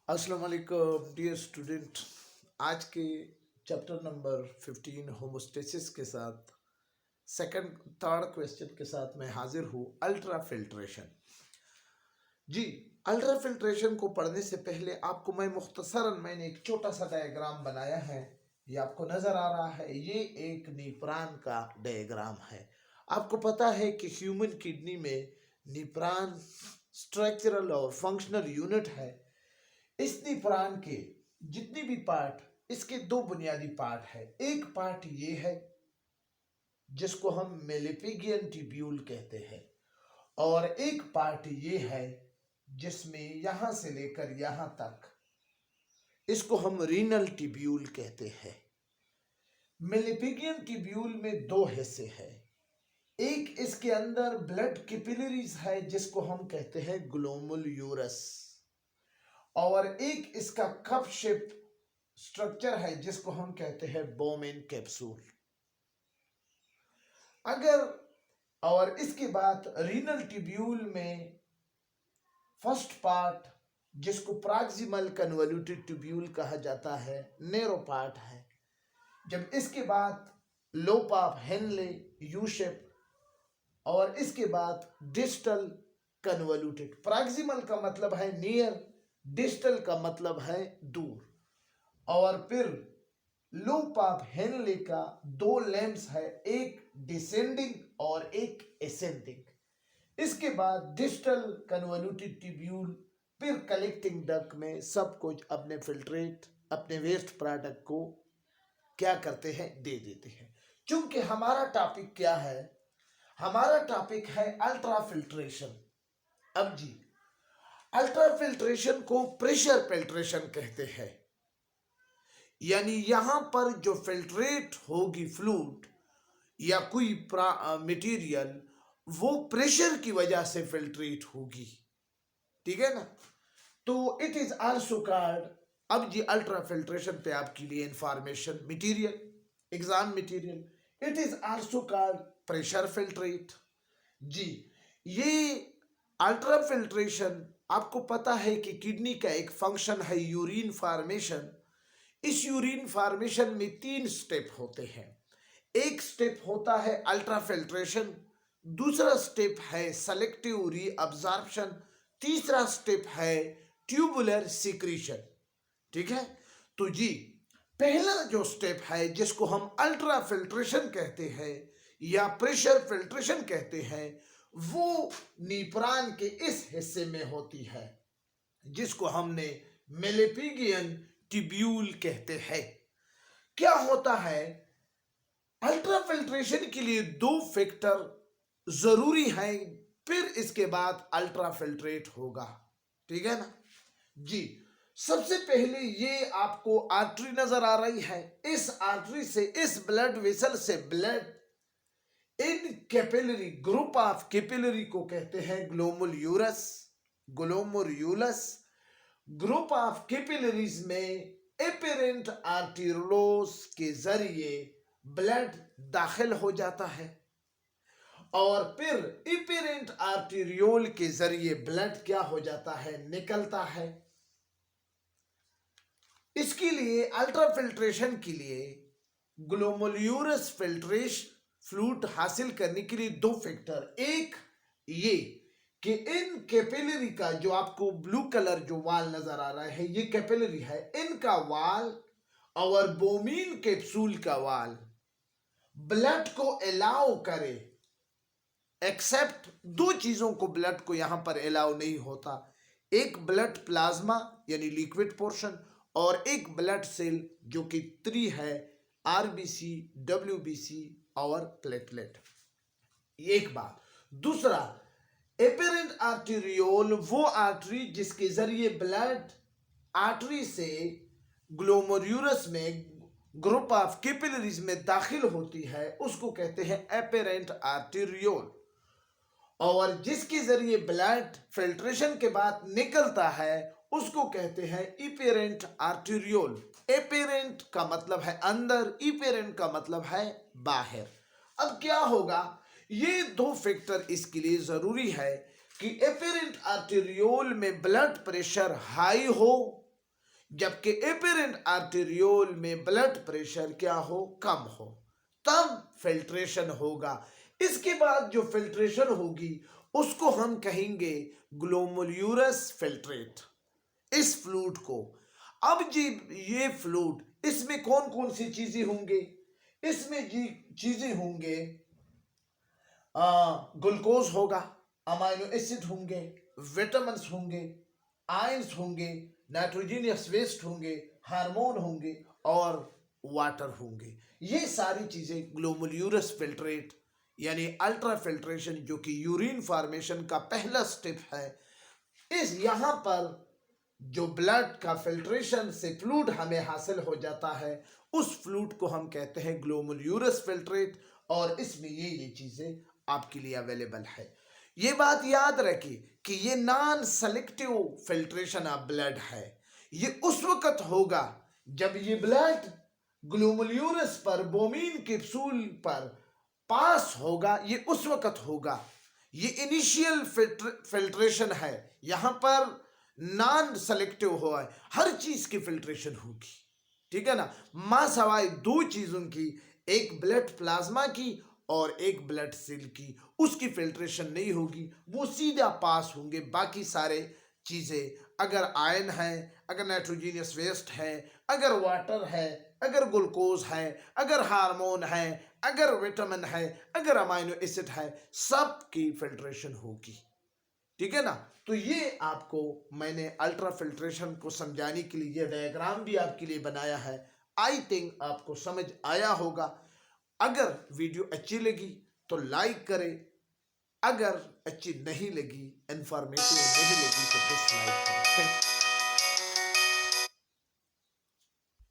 अस्सलाम वालेकुम dear student. आज के चैप्टर नंबर 15 होमोस्टेसिस के साथ सेकंड थर्ड क्वेश्चन के साथ मैं हाजिर हूँ। Ultra filtration. जी, अल्ट्रा फिल्ट्रेशन को पढ़ने से पहले आपको मैंने एक छोटा सा डायग्राम बनाया है। ये आपको नजर आ रहा है, ये एक नीप्रान का डायग्राम है। आपको पता है कि ह्यूमन किडनी में नीप्रान स्ट्रक्चरल और फंक्शनल यूनिट है। इस नीप्रान के जितनी भी पार्ट, इसके दो बुनियादी पार्ट है। एक पार्ट ये है जिसको हम मेलेपिगियन ट्यूब्यूल कहते हैं, और एक पार्ट ये है जिसमें यहां से लेकर यहां तक, इसको हम रीनल ट्यूब्यूल कहते हैं। मेलेपिगियन ट्यूब्यूल में दो हिस्से हैं। एक इसके अंदर ब्लड कैपिलरीज है जिसको हम कहते हैं ग्लोमेरुलस, और एक इसका कप शेप स्ट्रक्चर है जिसको हम कहते हैं बोमेन कैप्सूल। और इसके बाद रीनल ट्यूब्यूल में फर्स्ट पार्ट जिसको प्रॉक्सिमल कन्वोल्यूटेड ट्यूब्यूल कहा जाता है, नैरो पार्ट है। जब इसके बाद लोप ऑफ हेनले यू शेप, और इसके बाद डिस्टल कन्वोल्यूटेड। प्रॉक्सिमल का मतलब है नियर, डिस्टल का मतलब है दूर। और फिर लूप ऑफ हेनले का दो लेम्स है, एक डिसेंडिंग और एक एसेंडिंग। इसके बाद डिस्टल कन्वोल्यूटेड ट्यूब्यूल, फिर कलेक्टिंग डक्ट में सब कुछ अपने फिल्ट्रेट, अपने वेस्ट प्रोडक्ट को क्या करते हैं, दे देते हैं। चूंकि हमारा टॉपिक क्या है, हमारा टॉपिक है अल्ट्रा फिल्ट्रेशन। अब जी, अल्ट्रा फिल्ट्रेशन को प्रेशर फिल्ट्रेशन कहते हैं। यानी यहां पर जो फिल्ट्रेट होगी फ्लूइड या कोई मटेरियल, वो प्रेशर की वजह से फिल्ट्रेट होगी। ठीक है ना। तो इट इज आल्सो कॉल्ड, अब जी अल्ट्रा फिल्ट्रेशन पे आपके लिए information material, exam material, it is also called pressure filtrate. जी, ये अल्ट्रा फिल्ट्रेशन, आपको पता है कि किडनी का एक फंक्शन है यूरिन फॉर्मेशन। इस यूरिन फॉर्मेशन में 3 स्टेप होते हैं। एक स्टेप होता है अल्ट्रा फिल्ट्रेशन, दूसरा स्टेप है सेलेक्टिव रीअब्जॉर्प्शन, तीसरा स्टेप है ट्यूबुलर सिक्रीशन। ठीक है। तो जी, पहला जो स्टेप है जिसको हम अल्ट्रा फिल्ट्रेशन कहते हैं या प्रेशर फिल्ट्रेशन कहते हैं, वो नीप्रान के इस हिस्से में होती है जिसको हमने मेलेपिगियन ट्यूब्यूल कहते हैं। क्या होता है, अल्ट्रा फिल्ट्रेशन के लिए 2 फैक्टर जरूरी है, फिर इसके बाद अल्ट्रा फिल्ट्रेट होगा। ठीक है ना जी। सबसे पहले ये आपको आर्टरी नजर आ रही है। इस आर्टरी से, इस ब्लड वेसल से blood in capillary, group of capillary को कहते हैं glomerulus. Glomerulus group of capillaries में एपेरेंट आर्टेरियोल्स के जरिए ब्लड दाखिल हो जाता है, और फिर एपेरेंट आर्टेरियोल के जरिए ब्लड क्या हो जाता है, निकलता है। इसके लिए अल्ट्रा फिल्ट्रेशन के लिए ग्लोमेरुलस फिल्ट्रेशन फ्लूइड हासिल करने के लिए 2 फैक्टर, एक ये कि इन कैपिलरी का जो आपको ब्लू कलर जो वाल नजर आ रहा है, ये कैपिलरी है, इनका वाल और बोमीन कैप्सूल का वाल ब्लड को अलाउ करे। एक्सेप्ट 2 चीजों को ब्लड को यहां पर अलाउ नहीं होता, एक ब्लड प्लाज्मा यानी लिक्विड पोर्शन, और एक ब्लड सेल जो कि 3 है, आरबीसी, डब्ल्यूबीसी और प्लेटलेट। एक बात। दूसरा, एपेरेंट आर्टेरियोल वो आर्टरी जिसके जरिए ब्लड आर्टरी से ग्लोमेरुलस में, ग्रुप ऑफ कैपिलरीज में दाखिल होती है, उसको कहते हैं एपेरेंट आर्टेरियोल। और जिसके जरिए ब्लड फिल्ट्रेशन के बाद निकलता है, उसको कहते हैं इपेरेंट आर्टेरियोल। एपेरेंट का मतलब है अंदर, इपेरेंट का मतलब है बाहर। अब क्या होगा, ये 2 फैक्टर इसके लिए जरूरी है कि एपेरेंट आर्टेरियोल में ब्लड प्रेशर हाई हो जबकि एपरेंट आर्टेरियोल में ब्लड प्रेशर क्या हो, कम हो, तब फिल्ट्रेशन होगा। इसके बाद जो फिल्ट्रेशन होगी उसको हम कहेंगे ग्लोमेरुलस फिल्ट्रेट, इस फ्लूइड को। अब जी ये फ्लूइड, इसमें कौन कौन सी चीजें होंगे, इसमें जी चीजें होंगे, ग्लूकोज होगा, अमाइनो एसिड होंगे, विटामिन होंगे, आयंस होंगे, नाइट्रोजनियस वेस्ट होंगे, हार्मोन होंगे और वाटर होंगे। ये सारी चीजें ग्लोमेरुलस फिल्ट्रेट यानी अल्ट्रा फिल्ट्रेशन, जो कि यूरिन फॉर्मेशन का पहला स्टेप है, इस यहां पर जो ब्लड का फिल्ट्रेशन से फ्लूइड हमें हासिल हो जाता है, उस फ्लूइड को हम कहते हैं ग्लोमेरुलस फिल्ट्रेट, और इसमें ये चीजें आपके लिए अवेलेबल है। ये बात याद रखिए कि ये non selective filtration of blood है। ये उस वक्त होगा जब ये ब्लड ग्लोमेरुलस पर, बोमीन कैप्सूल पर पास होगा, ये उस वक्त होगा। ये इनिशियल फिल्ट्रेशन है, यहां पर नॉन सेलेक्टिव हुआ है, हर चीज की फिल्ट्रेशन होगी, ठीक है ना, मां सवाए दो चीजों की, एक ब्लड प्लाज्मा की और एक ब्लड सेल की, उसकी फिल्ट्रेशन नहीं होगी, वो सीधा पास होंगे। बाकी सारे चीजें, अगर आयन है, अगर नाइट्रोजनियस वेस्ट है, अगर वाटर है, अगर ग्लूकोज है, अगर हार्मोन है, अगर विटामिन है, अगर अमाइनो एसिड है, सब की फिल्ट्रेशन होगी, ठीक है ना। तो ये आपको मैंने अल्ट्रा फिल्ट्रेशन को समझाने के लिए ये डायग्राम भी आपके लिए बनाया है। आई थिंक आपको समझ आया होगा। अगर वीडियो अच्छी लगी तो लाइक करें, अगर अच्छी नहीं लगी, इंफॉर्मेटिव नहीं लगी तो डिसलाइक करें।